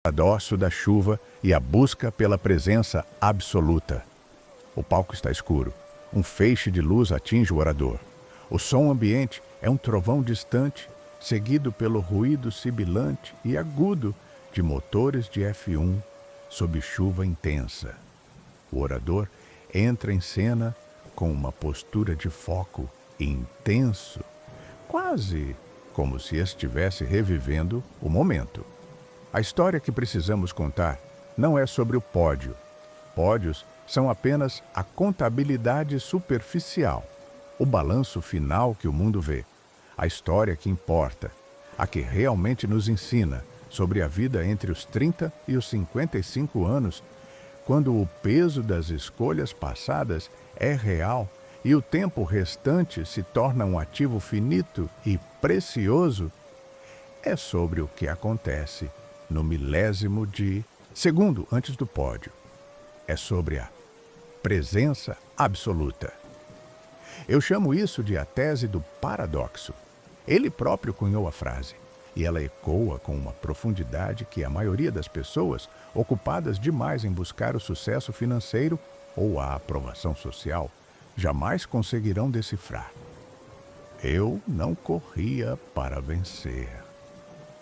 paradoxo da chuva e a busca pela presença absoluta. O palco está escuro. Um feixe de luz atinge o orador. O som ambiente é um trovão distante, seguido pelo ruído sibilante e agudo de motores de F1 sob chuva intensa. O orador entra em cena com uma postura de foco intenso, quase como se estivesse revivendo o momento. A história que precisamos contar não é sobre o pódio. Pódios são apenas a contabilidade superficial, o balanço final que o mundo vê. A história que importa, a que realmente nos ensina sobre a vida entre os 30 e os 55 anos, quando o peso das escolhas passadas é real e o tempo restante se torna um ativo finito e precioso, é sobre o que acontece no milésimo de segundo antes do pódio. É sobre a presença absoluta. Eu chamo isso de a tese do paradoxo. Ele próprio cunhou a frase, e ela ecoa com uma profundidade que a maioria das pessoas, ocupadas demais em buscar o sucesso financeiro ou a aprovação social, jamais conseguirão decifrar. Eu não corria para vencer.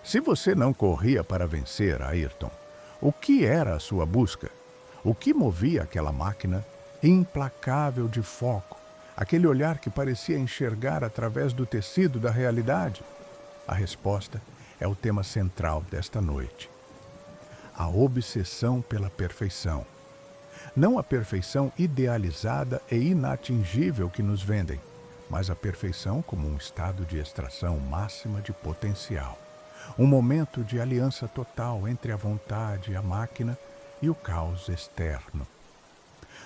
Se você não corria para vencer, Ayrton, o que era a sua busca? O que movia aquela máquina implacável de foco, aquele olhar que parecia enxergar através do tecido da realidade? A resposta é o tema central desta noite. A obsessão pela perfeição. Não a perfeição idealizada e inatingível que nos vendem, mas a perfeição como um estado de extração máxima de potencial. Um momento de aliança total entre a vontade, a máquina e o caos externo.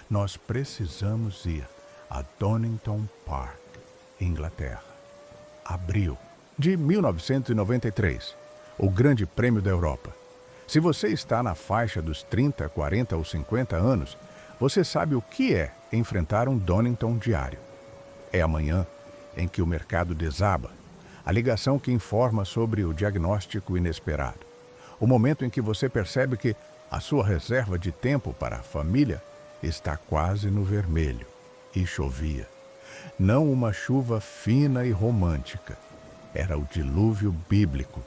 Nós precisamos ir a Donington Park, Inglaterra. Abril de 1993, o Grande Prêmio da Europa. Se você está na faixa dos 30, 40 ou 50 anos, você sabe o que é enfrentar um Donington diário. É a manhã em que o mercado desaba, a ligação que informa sobre o diagnóstico inesperado, o momento em que você percebe que a sua reserva de tempo para a família está quase no vermelho. E chovia. Não uma chuva fina e romântica. Era o dilúvio bíblico.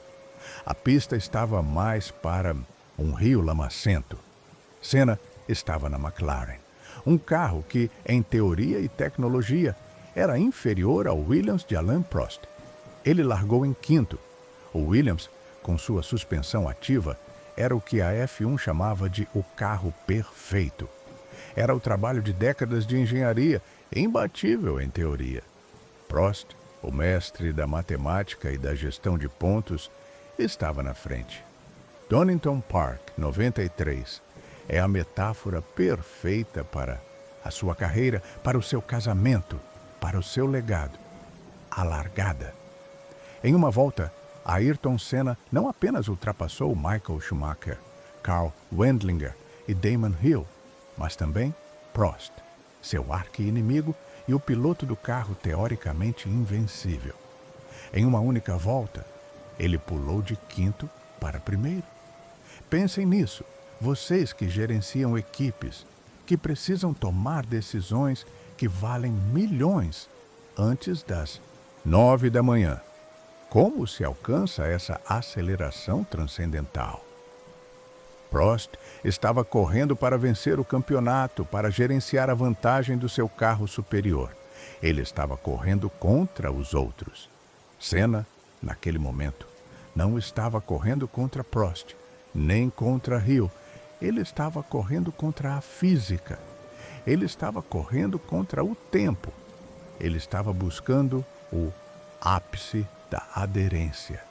A pista estava mais para um rio lamacento. Senna estava na McLaren, um carro que, em teoria e tecnologia, era inferior ao Williams de Alain Prost. Ele largou em quinto. O Williams, com sua suspensão ativa, era o que a F1 chamava de o carro perfeito. Era o trabalho de décadas de engenharia, imbatível em teoria. Prost, o mestre da matemática e da gestão de pontos, estava na frente. Donington Park 93 é a metáfora perfeita para a sua carreira, para o seu casamento, para o seu legado. A largada. Em uma volta, Ayrton Senna não apenas ultrapassou Michael Schumacher, Karl Wendlinger e Damon Hill, mas também Prost, seu arqui-inimigo e o piloto do carro teoricamente invencível. Em uma única volta, ele pulou de quinto para primeiro. Pensem nisso, vocês que gerenciam equipes, que precisam tomar decisões que valem milhões antes das 9 da manhã. Como se alcança essa aceleração transcendental? Prost estava correndo para vencer o campeonato, para gerenciar a vantagem do seu carro superior. Ele estava correndo contra os outros. Senna, naquele momento, não estava correndo contra Prost, nem contra Hill. Ele estava correndo contra a física. Ele estava correndo contra o tempo. Ele estava buscando o ápice da aderência.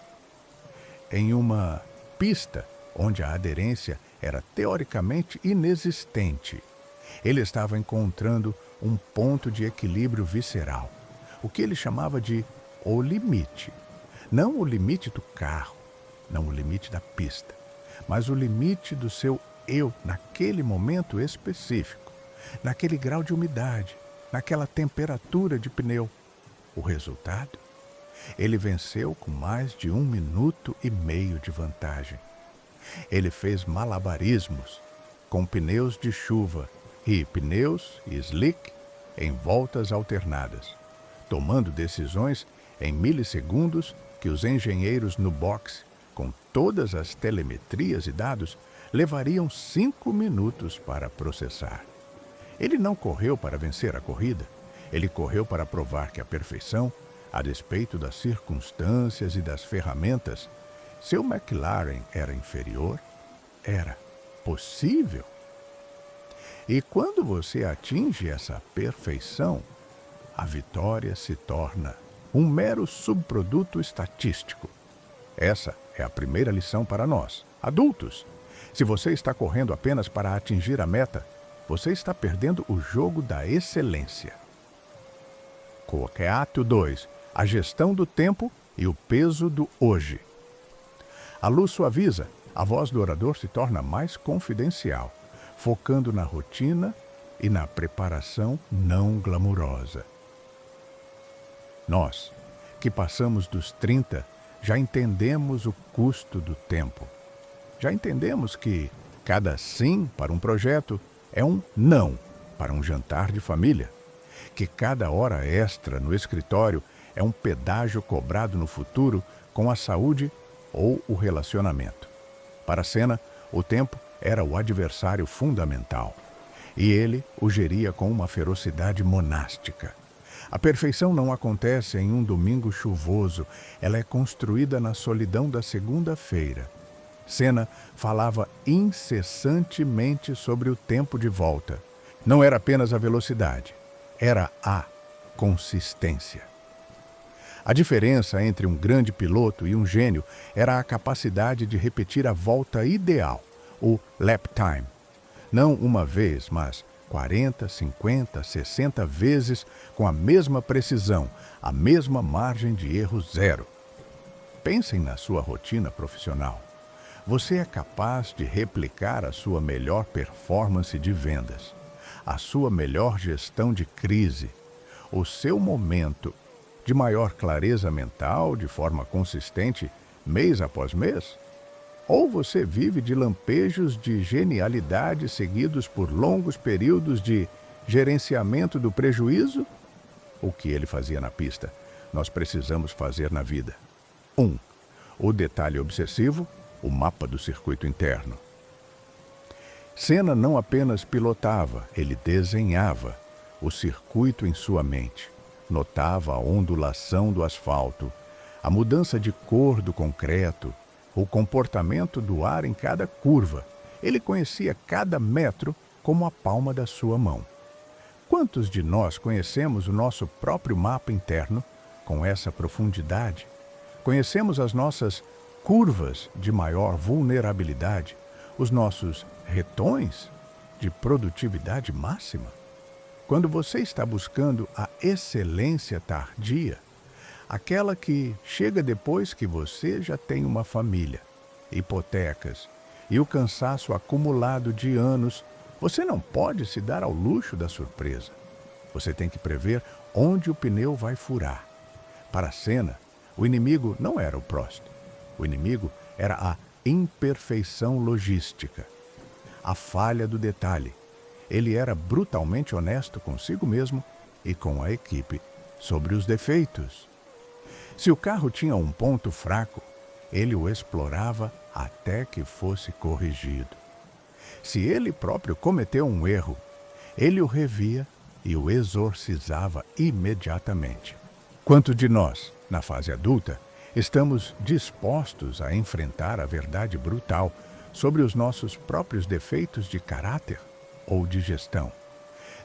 Em uma pista onde a aderência era teoricamente inexistente, ele estava encontrando um ponto de equilíbrio visceral, o que ele chamava de o limite. Não o limite do carro, não o limite da pista, mas o limite do seu eu naquele momento específico, naquele grau de umidade, naquela temperatura de pneu. O resultado? Ele venceu com mais de 1 minuto e meio de vantagem. Ele fez malabarismos com pneus de chuva e pneus e slick em voltas alternadas, tomando decisões em milissegundos que os engenheiros no boxe, com todas as telemetrias e dados, levariam 5 minutos para processar. Ele não correu para vencer a corrida, ele correu para provar que a perfeição, a despeito das circunstâncias e das ferramentas, seu McLaren era inferior, era possível. E quando você atinge essa perfeição, a vitória se torna um mero subproduto estatístico. Essa é a primeira lição para nós, adultos. Se você está correndo apenas para atingir a meta, você está perdendo o jogo da excelência. Coqueato 2. A gestão do tempo e o peso do hoje. A luz suaviza, a voz do orador se torna mais confidencial, focando na rotina e na preparação não glamurosa. Nós, que passamos dos 30, já entendemos o custo do tempo. Já entendemos que cada sim para um projeto é um não para um jantar de família, que cada hora extra no escritório é um pedágio cobrado no futuro com a saúde ou o relacionamento. Para Senna, o tempo era o adversário fundamental, e ele o geria com uma ferocidade monástica. A perfeição não acontece em um domingo chuvoso, ela é construída na solidão da segunda-feira. Senna falava incessantemente sobre o tempo de volta. Não era apenas a velocidade, era a consistência. A diferença entre um grande piloto e um gênio era a capacidade de repetir a volta ideal, o lap time. Não uma vez, mas 40, 50, 60 vezes com a mesma precisão, a mesma margem de erro zero. Pensem na sua rotina profissional. Você é capaz de replicar a sua melhor performance de vendas, a sua melhor gestão de crise, o seu momento de maior clareza mental de forma consistente, mês após mês? Ou você vive de lampejos de genialidade seguidos por longos períodos de gerenciamento do prejuízo? O que ele fazia na pista, nós precisamos fazer na vida. 1. O detalhe obsessivo, o mapa do circuito interno. Senna não apenas pilotava, ele desenhava o circuito em sua mente. Notava a ondulação do asfalto, a mudança de cor do concreto, o comportamento do ar em cada curva. Ele conhecia cada metro como a palma da sua mão. Quantos de nós conhecemos o nosso próprio mapa interno com essa profundidade? Conhecemos as nossas curvas de maior vulnerabilidade, os nossos retões de produtividade máxima? Quando você está buscando a excelência tardia, aquela que chega depois que você já tem uma família, hipotecas e o cansaço acumulado de anos, você não pode se dar ao luxo da surpresa. Você tem que prever onde o pneu vai furar. Para Senna, o inimigo não era o Prost. O inimigo era a imperfeição logística, a falha do detalhe. Ele era brutalmente honesto consigo mesmo e com a equipe sobre os defeitos. Se o carro tinha um ponto fraco, ele o explorava até que fosse corrigido. Se ele próprio cometeu um erro, ele o revia e o exorcizava imediatamente. Quanto de nós, na fase adulta, estamos dispostos a enfrentar a verdade brutal sobre os nossos próprios defeitos de caráter ou de gestão?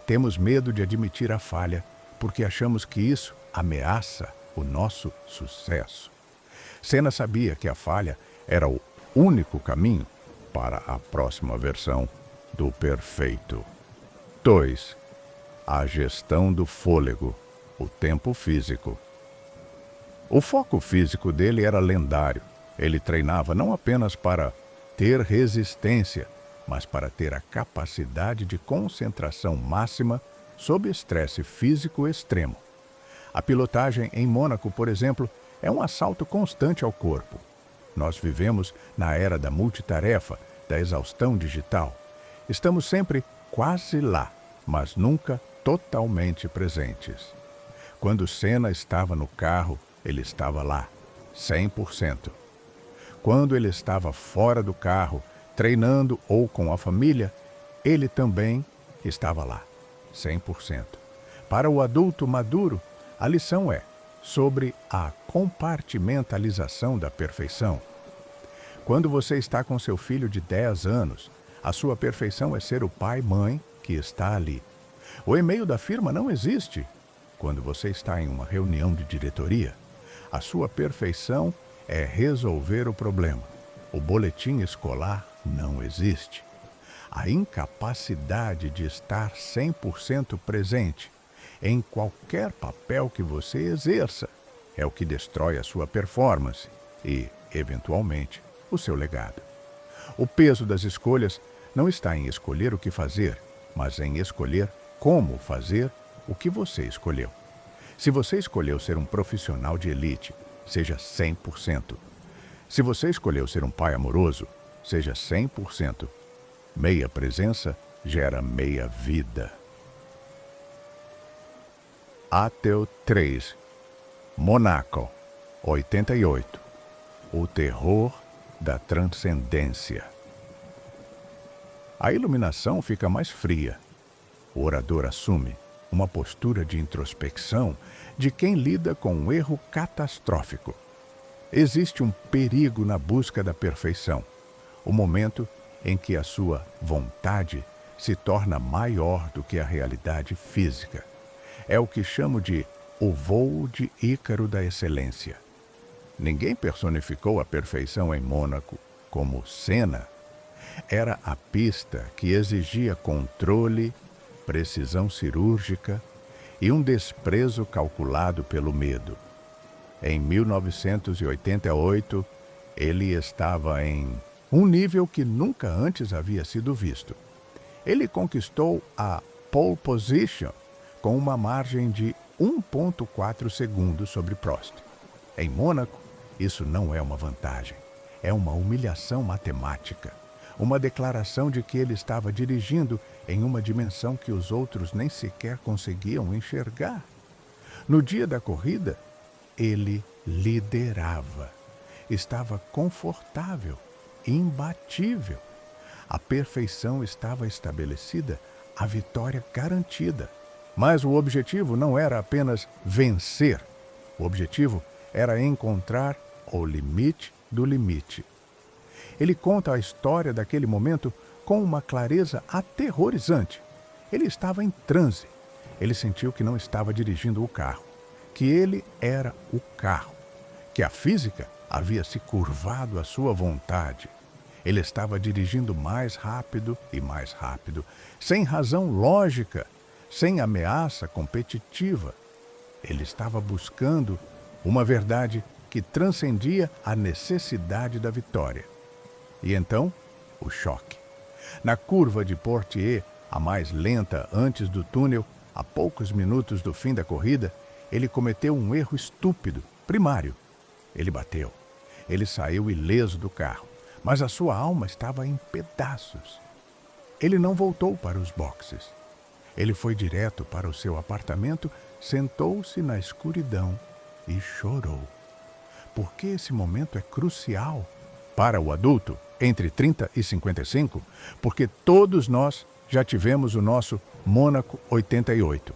Temos medo de admitir a falha porque achamos que isso ameaça o nosso sucesso. Senna sabia que a falha era o único caminho para a próxima versão do perfeito. 2. A gestão do fôlego, o tempo físico. O foco físico dele era lendário. Ele treinava não apenas para ter resistência, mas para ter a capacidade de concentração máxima sob estresse físico extremo. A pilotagem em Mônaco, por exemplo, é um assalto constante ao corpo. Nós vivemos na era da multitarefa, da exaustão digital. Estamos sempre quase lá, mas nunca totalmente presentes. Quando Senna estava no carro, ele estava lá, 100%. Quando ele estava fora do carro, treinando ou com a família, ele também estava lá, 100%. Para o adulto maduro, a lição é sobre a compartimentalização da perfeição. Quando você está com seu filho de 10 anos, a sua perfeição é ser o pai-mãe que está ali. O e-mail da firma não existe. Quando você está em uma reunião de diretoria, a sua perfeição é resolver o problema. O boletim escolar não existe. A incapacidade de estar 100% presente em qualquer papel que você exerça é o que destrói a sua performance e, eventualmente, o seu legado. O peso das escolhas não está em escolher o que fazer, mas em escolher como fazer o que você escolheu. Se você escolheu ser um profissional de elite, seja 100%. Se você escolheu ser um pai amoroso, seja 100%. Meia presença gera meia vida. Ateu 3. Monaco, 88. O terror da transcendência. A iluminação fica mais fria. O orador assume uma postura de introspecção de quem lida com um erro catastrófico. Existe um perigo na busca da perfeição, o momento em que a sua vontade se torna maior do que a realidade física. É o que chamo de o voo de Ícaro da excelência. Ninguém personificou a perfeição em Mônaco como Senna. Era a pista que exigia controle, precisão cirúrgica e um desprezo calculado pelo medo. Em 1988, ele estava em um nível que nunca antes havia sido visto. Ele conquistou a pole position com uma margem de 1,4 segundos sobre Prost. Em Mônaco, isso não é uma vantagem, é uma humilhação matemática. Uma declaração de que ele estava dirigindo em uma dimensão que os outros nem sequer conseguiam enxergar. No dia da corrida, ele liderava. Estava confortável, imbatível. A perfeição estava estabelecida, a vitória garantida. Mas o objetivo não era apenas vencer. O objetivo era encontrar o limite do limite. Ele conta a história daquele momento com uma clareza aterrorizante. Ele estava em transe. Ele sentiu que não estava dirigindo o carro, que ele era o carro, que a física havia se curvado à sua vontade. Ele estava dirigindo mais rápido e mais rápido, sem razão lógica, sem ameaça competitiva. Ele estava buscando uma verdade que transcendia a necessidade da vitória. E então, o choque. Na curva de Portier, a mais lenta antes do túnel, a poucos minutos do fim da corrida, ele cometeu um erro estúpido, primário. Ele bateu. Ele saiu ileso do carro, mas a sua alma estava em pedaços. Ele não voltou para os boxes. Ele foi direto para o seu apartamento, sentou-se na escuridão e chorou. Porque esse momento é crucial para o adulto entre 30 e 55, porque todos nós já tivemos o nosso Mônaco 88.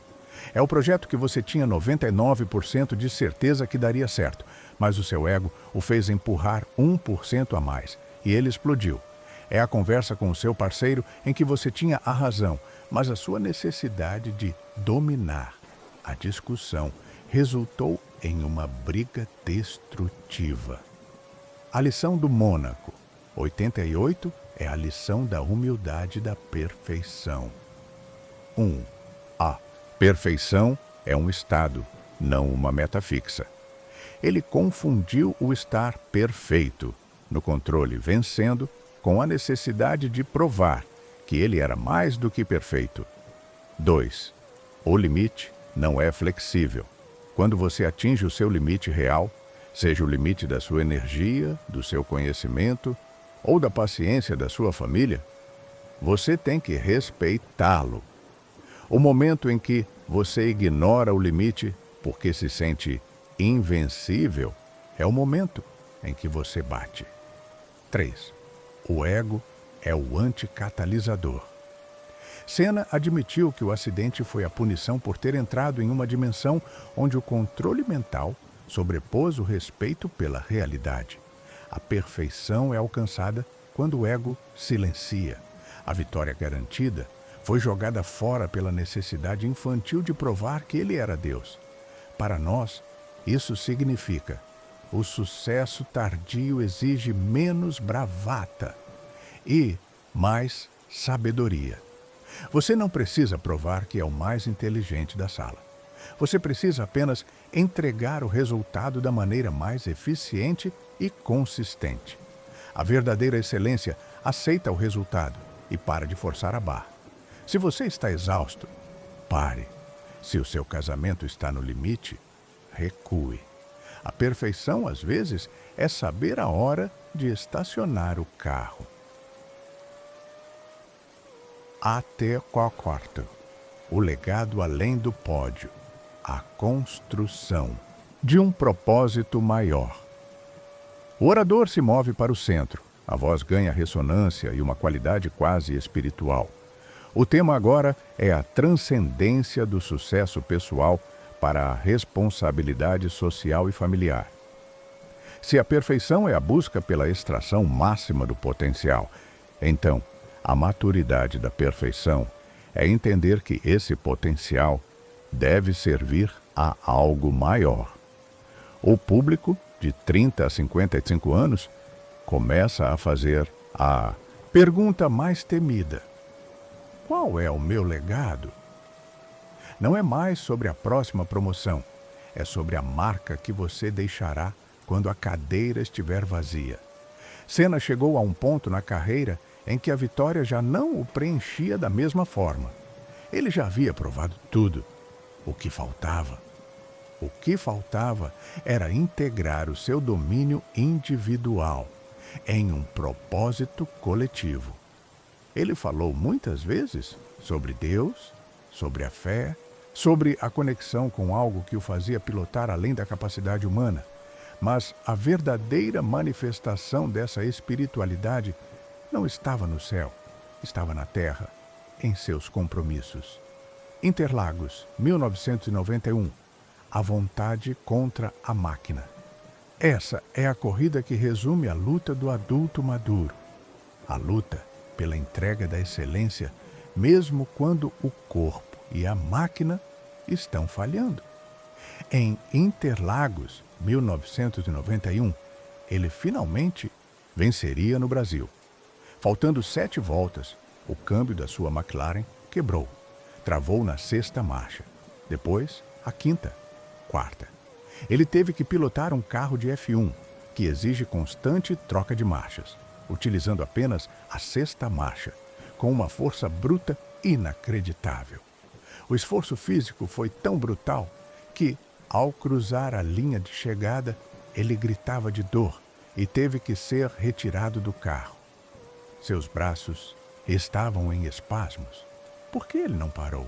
É o projeto que você tinha 99% de certeza que daria certo, mas o seu ego o fez empurrar 1% a mais, e ele explodiu. É a conversa com o seu parceiro em que você tinha a razão, mas a sua necessidade de dominar a discussão resultou em uma briga destrutiva. A lição do Mônaco 88 é a lição da humildade da perfeição. 1. A perfeição é um estado, não uma meta fixa. Ele confundiu o estar perfeito, no controle vencendo, com a necessidade de provar que ele era mais do que perfeito. 2. O limite não é flexível. Quando você atinge o seu limite real, seja o limite da sua energia, do seu conhecimento ou da paciência da sua família, você tem que respeitá-lo. O momento em que você ignora o limite porque se sente invencível é o momento em que você bate. 3. O ego é o anticatalisador. Senna admitiu que o acidente foi a punição por ter entrado em uma dimensão onde o controle mental sobrepôs o respeito pela realidade. A perfeição é alcançada quando o ego silencia. A vitória garantida foi jogada fora pela necessidade infantil de provar que ele era Deus. Para nós, isso significa: o sucesso tardio exige menos bravata e mais sabedoria. Você não precisa provar que é o mais inteligente da sala. Você precisa apenas entregar o resultado da maneira mais eficiente e consistente. A verdadeira excelência aceita o resultado e para de forçar a barra. Se você está exausto, pare. Se o seu casamento está no limite, recue. A perfeição, às vezes, é saber a hora de estacionar o carro. Até quarto. O legado além do pódio. A construção de um propósito maior. O orador se move para o centro. A voz ganha ressonância e uma qualidade quase espiritual. O tema agora é a transcendência do sucesso pessoal para a responsabilidade social e familiar. Se a perfeição é a busca pela extração máxima do potencial, então a maturidade da perfeição é entender que esse potencial deve servir a algo maior. O público, de 30 a 55 anos, começa a fazer a pergunta mais temida: qual é o meu legado? Não é mais sobre a próxima promoção, é sobre a marca que você deixará quando a cadeira estiver vazia. Senna chegou a um ponto na carreira em que a vitória já não o preenchia da mesma forma. Ele já havia provado tudo. O que faltava? O que faltava era integrar o seu domínio individual em um propósito coletivo. Ele falou muitas vezes sobre Deus, sobre a fé, sobre a conexão com algo que o fazia pilotar além da capacidade humana. Mas a verdadeira manifestação dessa espiritualidade não estava no céu, estava na terra, em seus compromissos. Interlagos, 1991. A vontade contra a máquina. Essa é a corrida que resume a luta do adulto maduro. A luta pela entrega da excelência, mesmo quando o corpo e a máquina estão falhando. Em Interlagos, 1991, ele finalmente venceria no Brasil. Faltando 7 voltas, o câmbio da sua McLaren quebrou. Travou na 6ª marcha. Depois, a 5ª, 4ª. Ele teve que pilotar um carro de F1, que exige constante troca de marchas, utilizando apenas a 6ª marcha, com uma força bruta inacreditável. O esforço físico foi tão brutal que, ao cruzar a linha de chegada, ele gritava de dor e teve que ser retirado do carro. Seus braços estavam em espasmos. Por que ele não parou?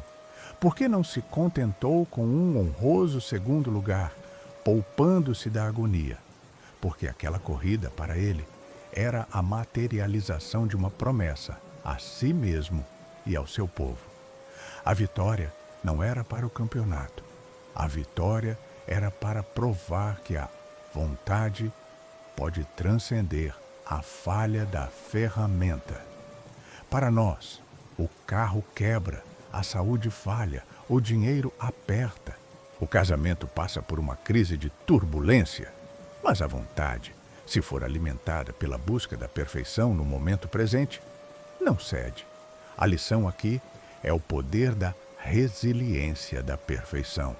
Por que não se contentou com um honroso 2º lugar, poupando-se da agonia? Porque aquela corrida, para ele, era a materialização de uma promessa a si mesmo e ao seu povo. A vitória não era para o campeonato. A vitória era para provar que a vontade pode transcender a falha da ferramenta. Para nós, o carro quebra, a saúde falha, o dinheiro aperta. O casamento passa por uma crise de turbulência. Mas a vontade, se for alimentada pela busca da perfeição no momento presente, não cede. A lição aqui é o poder da resiliência da perfeição.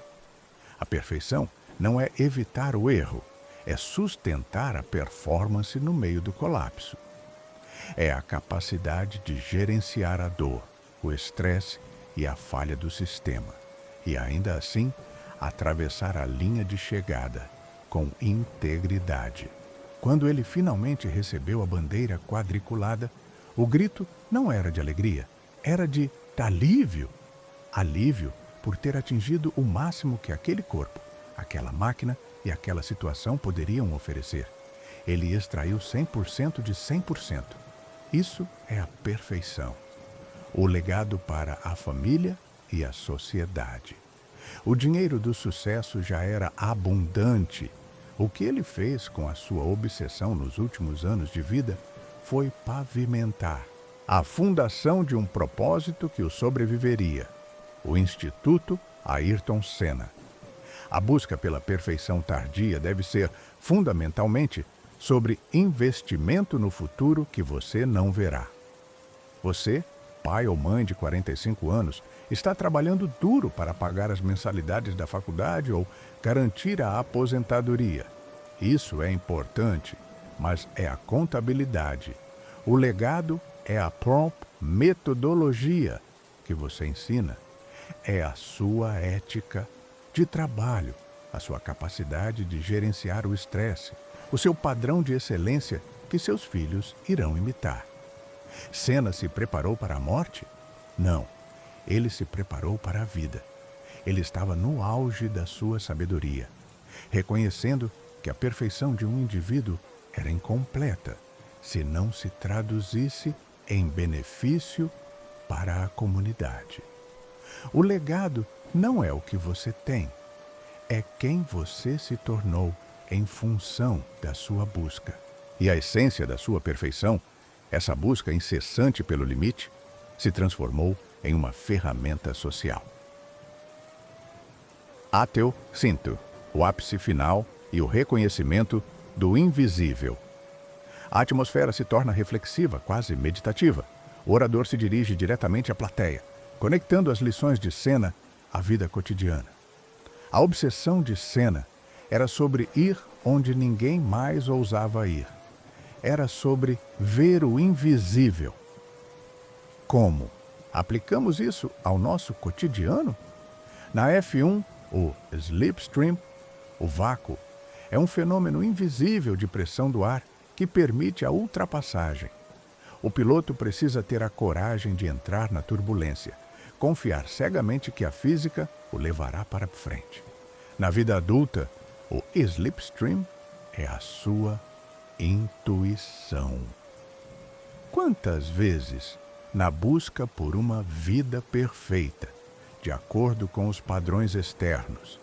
A perfeição não é evitar o erro, é sustentar a performance no meio do colapso. É a capacidade de gerenciar a dor, o estresse e a falha do sistema, e ainda assim atravessar a linha de chegada, com integridade. Quando ele finalmente recebeu a bandeira quadriculada, o grito não era de alegria, era de alívio. Alívio por ter atingido o máximo que aquele corpo, aquela máquina e aquela situação poderiam oferecer. Ele extraiu 100% de 100%. Isso é a perfeição. O legado para a família e a sociedade. O dinheiro do sucesso já era abundante. O que ele fez com a sua obsessão nos últimos anos de vida foi pavimentar a fundação de um propósito que o sobreviveria, o Instituto Ayrton Senna. A busca pela perfeição tardia deve ser, fundamentalmente, sobre investimento no futuro que você não verá. Você, pai ou mãe de 45 anos, está trabalhando duro para pagar as mensalidades da faculdade ou garantir a aposentadoria. Isso é importante, mas é a contabilidade. O legado é a prompt metodologia que você ensina. É a sua ética de trabalho, a sua capacidade de gerenciar o estresse, o seu padrão de excelência que seus filhos irão imitar. Senna se preparou para a morte? Não, ele se preparou para a vida. Ele estava no auge da sua sabedoria, reconhecendo que a perfeição de um indivíduo era incompleta se não se traduzisse em benefício para a comunidade. O legado não é o que você tem, é quem você se tornou em função da sua busca. E a essência da sua perfeição, essa busca incessante pelo limite, se transformou em uma ferramenta social. Ateu Cinto, o ápice final e o reconhecimento do invisível. A atmosfera se torna reflexiva, quase meditativa. O orador se dirige diretamente à plateia, conectando as lições de Senna à vida cotidiana. A obsessão de Senna era sobre ir onde ninguém mais ousava ir. Era sobre ver o invisível. Como? Aplicamos isso ao nosso cotidiano? Na F1, o slipstream, o vácuo, é um fenômeno invisível de pressão do ar que permite a ultrapassagem. O piloto precisa ter a coragem de entrar na turbulência, confiar cegamente que a física o levará para frente. Na vida adulta, o slipstream é a sua intuição. Quantas vezes, na busca por uma vida perfeita, de acordo com os padrões externos,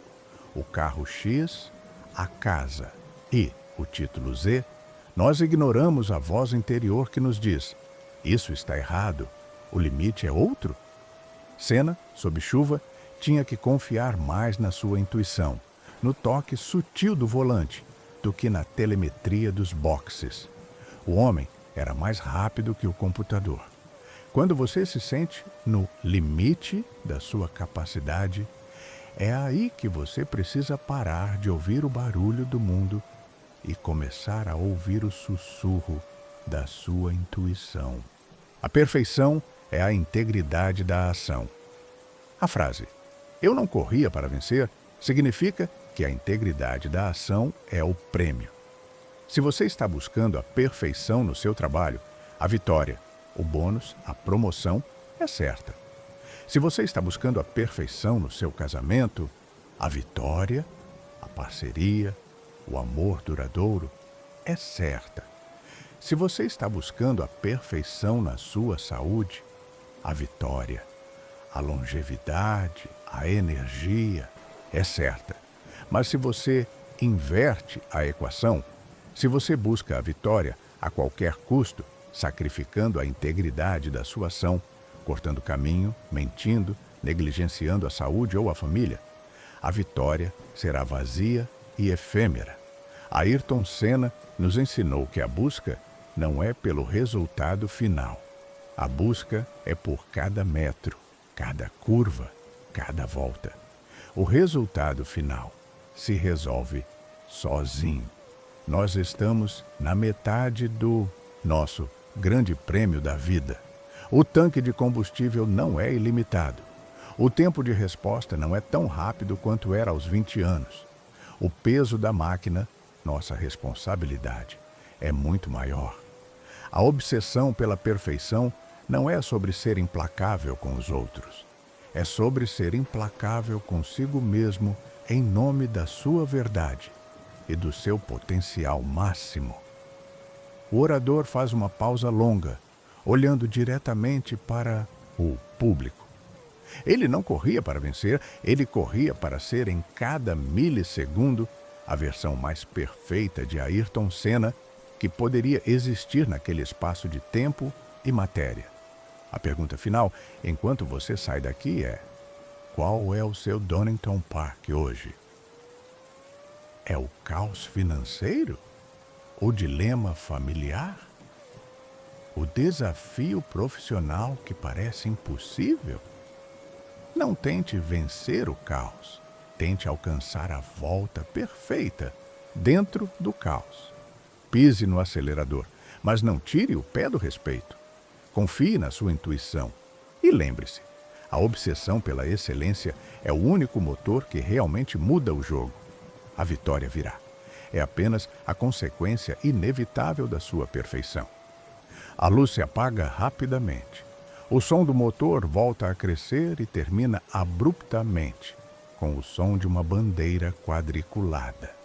o carro X, a casa e o título Z, nós ignoramos a voz interior que nos diz: isso está errado, o limite é outro? Senna, sob chuva, tinha que confiar mais na sua intuição, no toque sutil do volante, do que na telemetria dos boxes. O homem era mais rápido que o computador. Quando você se sente no limite da sua capacidade, é aí que você precisa parar de ouvir o barulho do mundo e começar a ouvir o sussurro da sua intuição. A perfeição é a integridade da ação. A frase "eu não corria para vencer" significa que a integridade da ação é o prêmio. Se você está buscando a perfeição no seu trabalho, a vitória, o bônus, a promoção é certa. Se você está buscando a perfeição no seu casamento, a vitória, a parceria, o amor duradouro é certa. Se você está buscando a perfeição na sua saúde, a vitória, a longevidade, a energia é certa. Mas se você inverte a equação, se você busca a vitória a qualquer custo, sacrificando a integridade da sua ação, cortando caminho, mentindo, negligenciando a saúde ou a família, a vitória será vazia e efêmera. Ayrton Senna nos ensinou que a busca não é pelo resultado final. A busca é por cada metro, cada curva, cada volta. O resultado final se resolve sozinho. Nós estamos na metade do nosso grande prêmio da vida. O tanque de combustível não é ilimitado. O tempo de resposta não é tão rápido quanto era aos 20 anos. O peso da máquina, nossa responsabilidade, é muito maior. A obsessão pela perfeição não é sobre ser implacável com os outros. É sobre ser implacável consigo mesmo em nome da sua verdade e do seu potencial máximo. O orador faz uma pausa longa, olhando diretamente para o público. Ele não corria para vencer, ele corria para ser em cada milissegundo a versão mais perfeita de Ayrton Senna que poderia existir naquele espaço de tempo e matéria. A pergunta final, enquanto você sai daqui, é: qual é o seu Donington Park hoje? É o caos financeiro? O dilema familiar? O desafio profissional que parece impossível? Não tente vencer o caos. Tente alcançar a volta perfeita dentro do caos. Pise no acelerador, mas não tire o pé do respeito. Confie na sua intuição. E lembre-se, a obsessão pela excelência é o único motor que realmente muda o jogo. A vitória virá. É apenas a consequência inevitável da sua perfeição. A luz se apaga rapidamente. O som do motor volta a crescer e termina abruptamente, com o som de uma bandeira quadriculada.